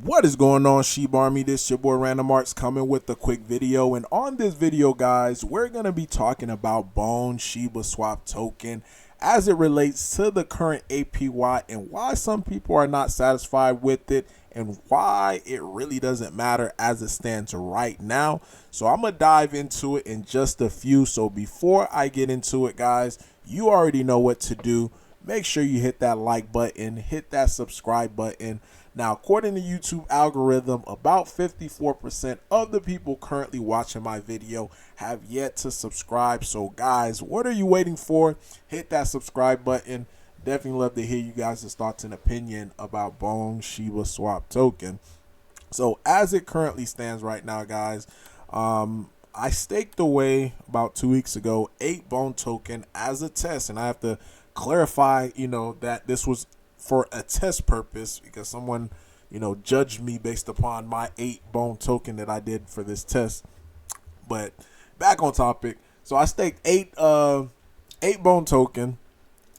What is going on, Shiba Army? This your boy Random Arts coming with a quick video, and on this video, guys, we're gonna be talking about Bone Shibaswap token as it relates to the current APY and why some people are not satisfied with it and why it really doesn't matter as it stands right now. So I'm gonna dive into it in just a few. So before I get into it, guys, you already know what to do. Make sure you hit that like button, hit that subscribe button. Now, according to YouTube algorithm, about 54% of the people currently watching my video have yet to subscribe. So guys, what are you waiting for? Hit that subscribe button. Definitely love to hear you guys' thoughts and opinion about Bone Shibaswap token. So as it currently stands right now, guys, I staked away about 2 weeks ago 8 Bone token as a test, and I have to clarify, that this was for a test purpose because someone, judged me based upon my 8 Bone token that I did for this test. But back on topic, so I staked 8 Bone token,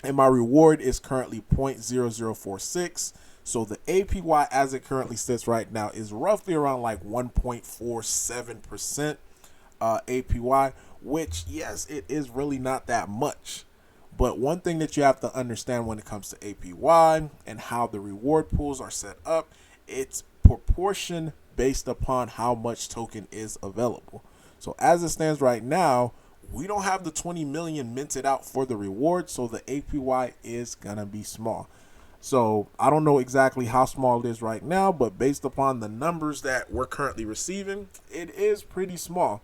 and my reward is currently 0.0046. So the APY as it currently sits right now is roughly around like 1.47% APY, which, yes, it is really not that much. But one thing that you have to understand when it comes to APY and how the reward pools are set up, it's proportion based upon how much token is available. So as it stands right now, we don't have the 20 million minted out for the reward, so the APY is gonna be small. So I don't know exactly how small it is right now, but based upon the numbers that we're currently receiving, it is pretty small.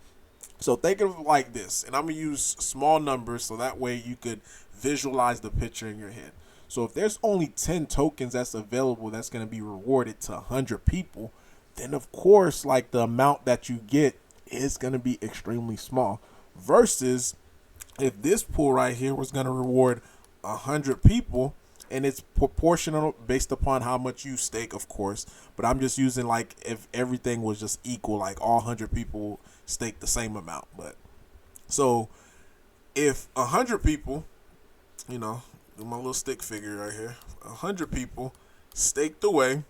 So think of it like this, and I'm gonna use small numbers so that way you could visualize the picture in your head. So if there's only 10 tokens that's available that's going to be rewarded to 100 people, then of course, like, the amount that you get is going to be extremely small, versus if this pool right here was going to reward 100 people, and it's proportional based upon how much you stake, of course, but I'm just using like if everything was just equal, like all 100 people stake the same amount. But so if 100 people, do my little stick figure right here, 100 people staked away,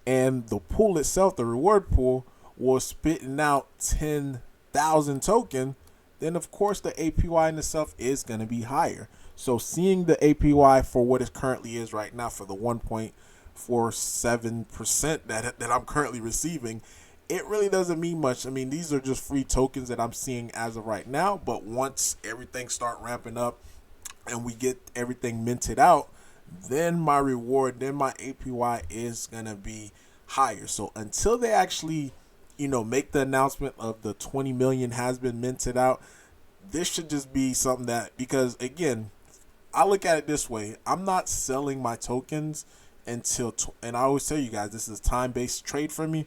and the pool itself, the reward pool, was spitting out 10,000 token, then of course the APY in itself is going to be higher. So seeing the APY for what it currently is right now, for the 1.47% that I'm currently receiving, it really doesn't mean much. I mean, these are just free tokens that I'm seeing as of right now, but once everything start ramping up and we get everything minted out, then my reward, then my APY is going to be higher. So until they actually, make the announcement of the 20 million has been minted out, this should just be something that, because again, I look at it this way, I'm not selling my tokens until, and I always tell you guys, this is time-based trade for me,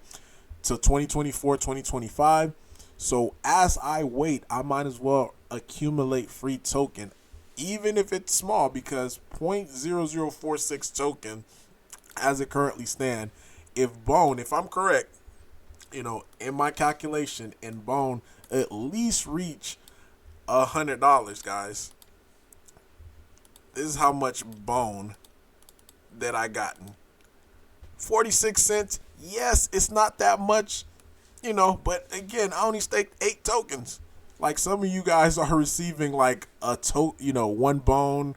till 2024, 2025. So as I wait, I might as well accumulate free token, even if it's small, because 0.0046 token as it currently stand, if I'm correct, in my calculation, and Bone at least reach $100, guys, this is how much Bone that I gotten. 46 cents. Yes, it's not that much, but again, I only staked 8 tokens. Like, some of you guys are receiving like one Bone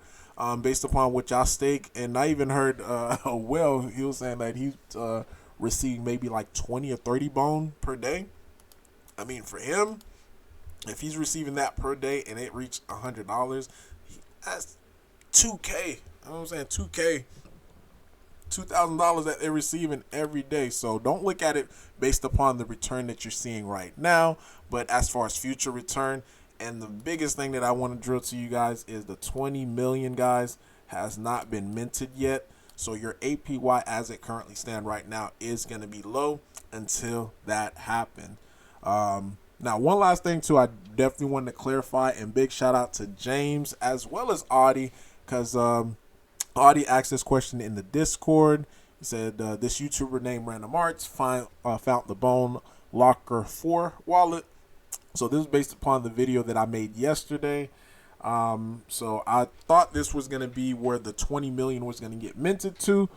based upon what y'all stake. And I even heard Will, he was saying that he's receiving maybe like 20 or 30 Bone per day. I mean, for him, if he's receiving that per day and it reached $100, that's 2K. You know what I'm saying? 2K. $2,000 that they're receiving every day. So don't look at it based upon the return that you're seeing right now, but as far as future return. And the biggest thing that I want to drill to you guys is the 20 million, guys, has not been minted yet. So your APY as it currently stand right now is going to be low until that happens. Now, one last thing too, I definitely want to clarify, and big shout out to James as well as Audie, because Audie asked this question in the Discord. He said, this YouTuber named Random Arts found the Bone Locker 4 wallet. So this is based upon the video that I made yesterday. So I thought this was going to be where the 20 million was going to get minted to.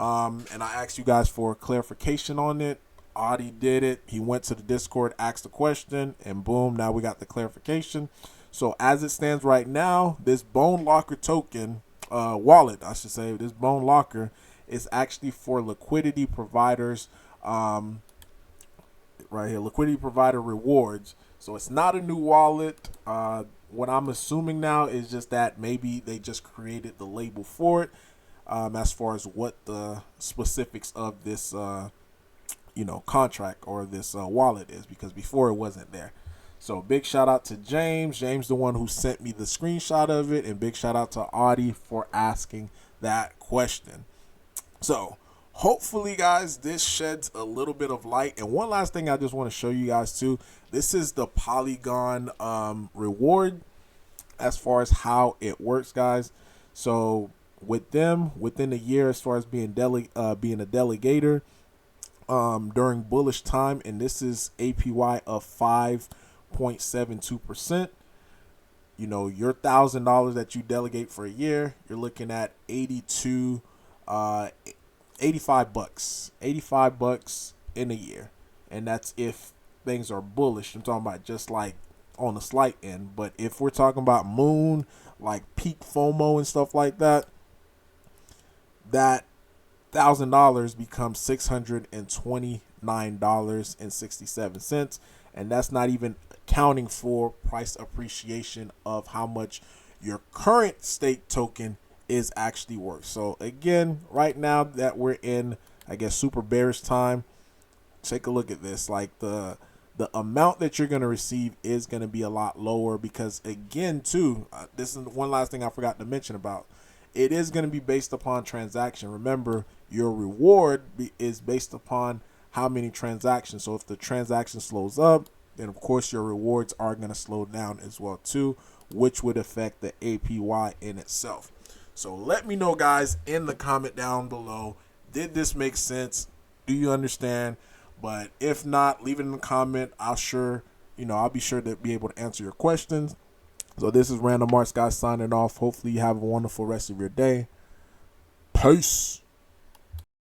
And I asked you guys for clarification on it. Audie did it. He went to the Discord, asked a question, and boom, now we got the clarification. So as it stands right now, this Bone Locker token, wallet, I should say, this Bone Locker is actually for liquidity providers, right here, liquidity provider rewards. So it's not a new wallet. What I'm assuming now is just that maybe they just created the label for it, as far as what the specifics of this, contract or this wallet is, because before it wasn't there. So big shout out to James. James, the one who sent me the screenshot of it, and big shout out to Audie for asking that question. So hopefully, guys, this sheds a little bit of light. And one last thing I just want to show you guys too. This is the Polygon reward as far as how it works, guys. So with them, within a year, as far as being a delegator, during bullish time, and this is APY of 5.72%. You know, your $1,000 that you delegate for a year, you're looking at 85 bucks, $85 in a year, and that's if things are bullish. I'm talking about just like on the slight end, but if we're talking about moon, like peak FOMO and stuff like that, that $1,000 becomes $629.67, and that's not even accounting for price appreciation of how much your current stake token is actually worth. So again, right now that we're in, I guess, super bearish time, take a look at this. Like the amount that you're going to receive is going to be a lot lower, because again too, this is one last thing I forgot to mention about. It is going to be based upon transaction. Remember, your reward is based upon how many transactions. So if the transaction slows up, then of course your rewards are going to slow down as well too, which would affect the APY in itself. So let me know, guys, in the comment down below, did this make sense? Do you understand? But if not, leave it in the comment. I'll be sure to be able to answer your questions. So this is Random Arts, guys, signing off. Hopefully you have a wonderful rest of your day. Peace.